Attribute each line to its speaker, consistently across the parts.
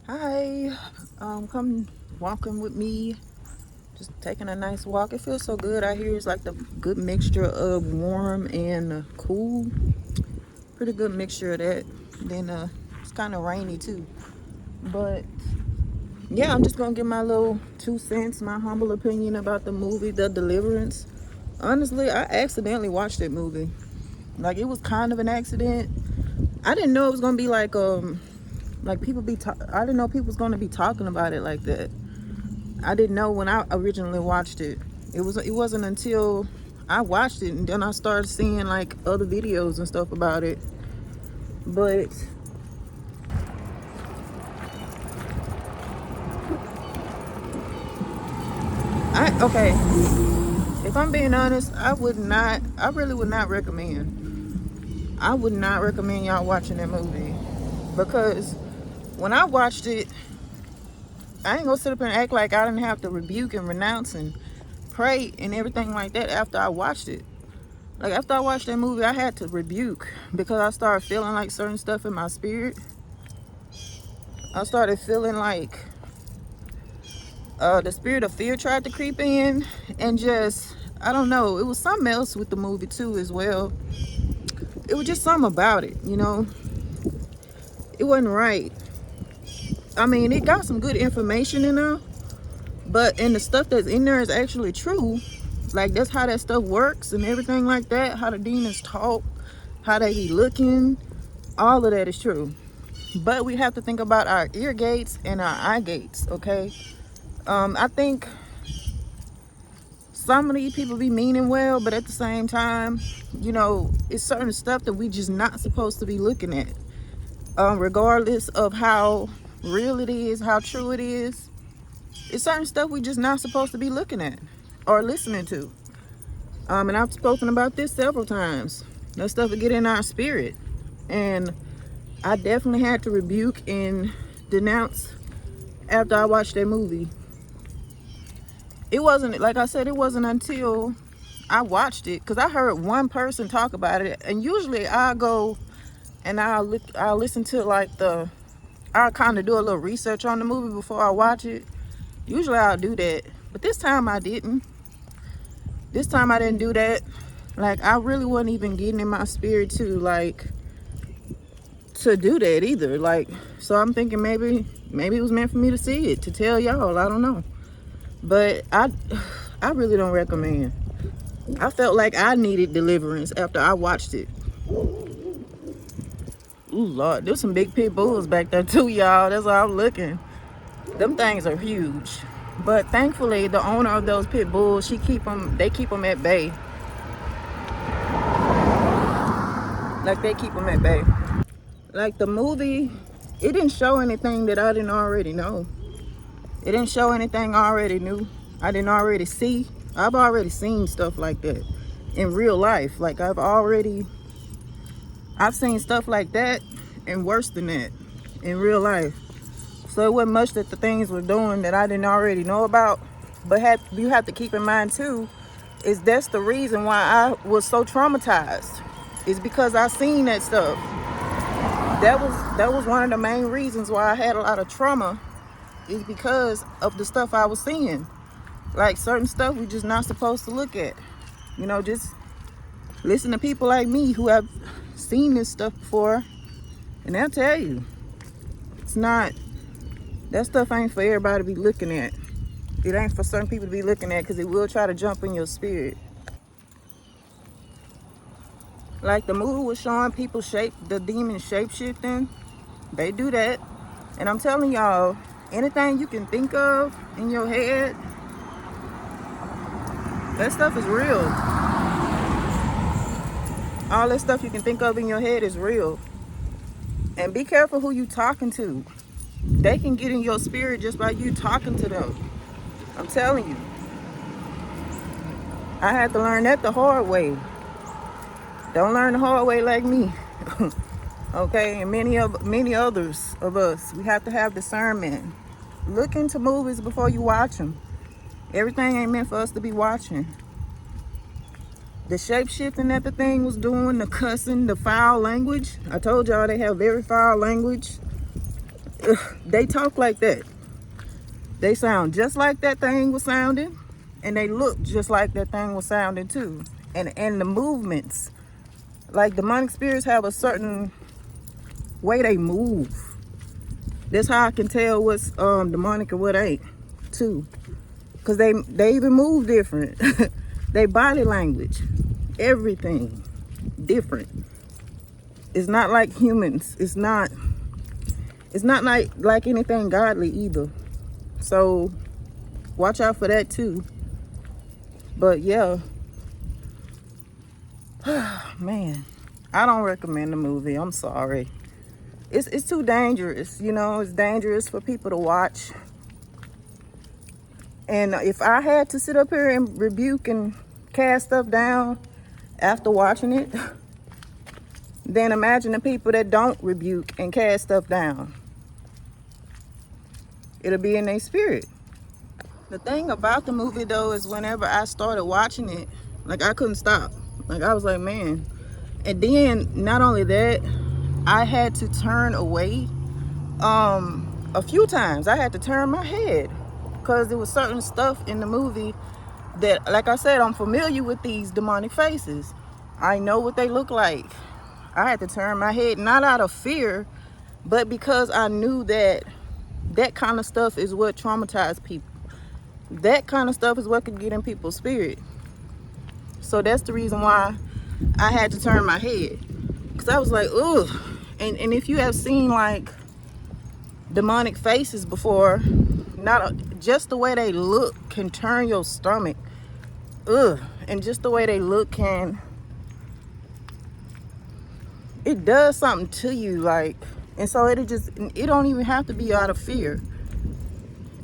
Speaker 1: Hi, come walking with me. Just taking a nice walk. It feels so good out here. It's like the good mixture of warm and cool. Pretty good mixture of that. Then it's kind of rainy too. But yeah, I'm just gonna give my little 2 cents, my humble opinion about the movie, The Deliverance. Honestly, I accidentally watched that movie. Like it was kind of an accident. I didn't know it was gonna be like people I didn't know people was gonna be talking about it like that. I didn't know when I originally watched it. It wasn't until I watched it and then I started seeing like other videos and stuff about it. But okay, if I'm being honest, I really would not recommend. I would not recommend y'all watching that movie because when I watched it, I ain't gonna sit up and act like I didn't have to rebuke and renounce and pray and everything like that after I watched it. Like after I watched that movie, I had to rebuke because I started feeling like certain stuff in my spirit. I started feeling like the spirit of fear tried to creep in, and just I don't know. It was something else with the movie too as well. It was just something about it, you know. It wasn't right. I mean, it got some good information in there, and the stuff that's in there is actually true. Like that's how that stuff works and everything like that. How the demons talk, how they be looking, all of that is true. But we have to think about our ear gates and our eye gates, okay? I think some of these people be meaning well, but at the same time, you know, it's certain stuff that we just not supposed to be looking at. Regardless of how real it is, how true it is, it's certain stuff we just not supposed to be looking at or listening to. And I've spoken about this several times. That stuff will get in our spirit. And I definitely had to rebuke and denounce after I watched that movie. It wasn't, like I said, it wasn't until I watched it, because I heard one person talk about it, and usually I'll go and I'll listen to I'll kind of do a little research on the movie before I watch it. Usually I'll do that, but this time I didn't. This time I didn't do that. Like I really wasn't even getting in my spirit to do that either. Like, so I'm thinking maybe it was meant for me to see it, to tell y'all. I don't know. But I really don't recommend. I felt like I needed deliverance after I watched it. Ooh, Lord, there's some big pit bulls back there too, y'all. That's why I'm looking. Them things are huge. But thankfully, the owner of those pit bulls, they keep them at bay. Like, they keep them at bay. Like, the movie, it didn't show anything that I didn't already know. It didn't show anything I already knew. I didn't already see. I've already seen stuff like that in real life. Like, I've seen stuff like that and worse than that in real life. So it wasn't much that the things were doing that I didn't already know about. But you have to keep in mind too, is that's the reason why I was so traumatized. Is because I seen that stuff. That was one of the main reasons why I had a lot of trauma, is because of the stuff I was seeing. Like certain stuff we just not supposed to look at. You know, just listen to people like me who have seen this stuff before, and they'll tell you that stuff ain't for everybody to be looking at. It ain't for certain people to be looking at, because it will try to jump in your spirit. Like the movie was showing people the demon shape shifting. They do that. And I'm telling y'all, anything you can think of in your head, that stuff is real. All that stuff you can think of in your head is real. And be careful who you talking to. They can get in your spirit just by you talking to them. I'm telling you. I had to learn that the hard way. Don't learn the hard way like me. Okay, and many others of us, we have to have discernment. Look into movies before you watch them. Everything ain't meant for us to be watching. The shape-shifting that the thing was doing, the cussing, the foul language. I told y'all they have very foul language. They talk like that. They sound just like that thing was sounding, and they look just like that thing was sounding too. And the movements, like demonic spirits have a certain way they move. That's how I can tell what's demonic and what ain't too. Cause they even move different. They body language, everything different. It's not like humans. It's not like anything godly either. So watch out for that too. But yeah, man, I don't recommend the movie. I'm sorry. It's too dangerous. You know, it's dangerous for people to watch. And if I had to sit up here and rebuke and cast stuff down after watching it, then imagine the people that don't rebuke and cast stuff down. It'll be in their spirit. The thing about the movie though is whenever I started watching it, like I couldn't stop. Like I was like, man. And then not only that, I had to turn away a few times. I had to turn my head because there was certain stuff in the movie that, like I said, I'm familiar with these demonic faces. I know what they look like. I had to turn my head, not out of fear, but because I knew that that kind of stuff is what traumatized people. That kind of stuff is what could get in people's spirit. So that's the reason why I had to turn my head. Because I was like, ugh. And if you have seen like demonic faces before, just the way they look can turn your stomach. Ugh. And just the way they look it does something to you, like. And so it don't even have to be out of fear.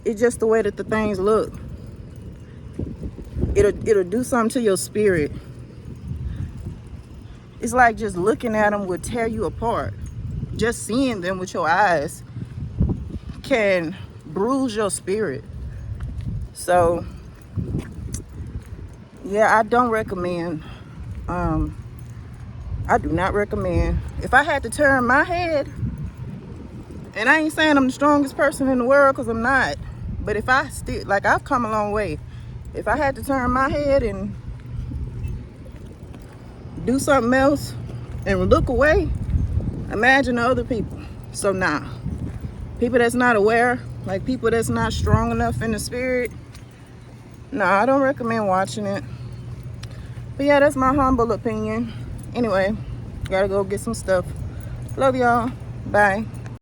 Speaker 1: It's just the way that the things look. It'll do something to your spirit. It's like just looking at them would tear you apart. Just seeing them with your eyes can bruise your spirit. So yeah, I don't recommend. I do not recommend. If I had to turn my head, and I ain't saying I'm the strongest person in the world, because I'm not, but if I still, like, I've come a long way. If I had to turn my head and do something else and look away, imagine the other people. So nah, people that's not aware, like people that's not strong enough in the spirit, nah, I don't recommend watching it. But yeah, that's my humble opinion. Anyway, gotta go get some stuff. Love y'all. Bye.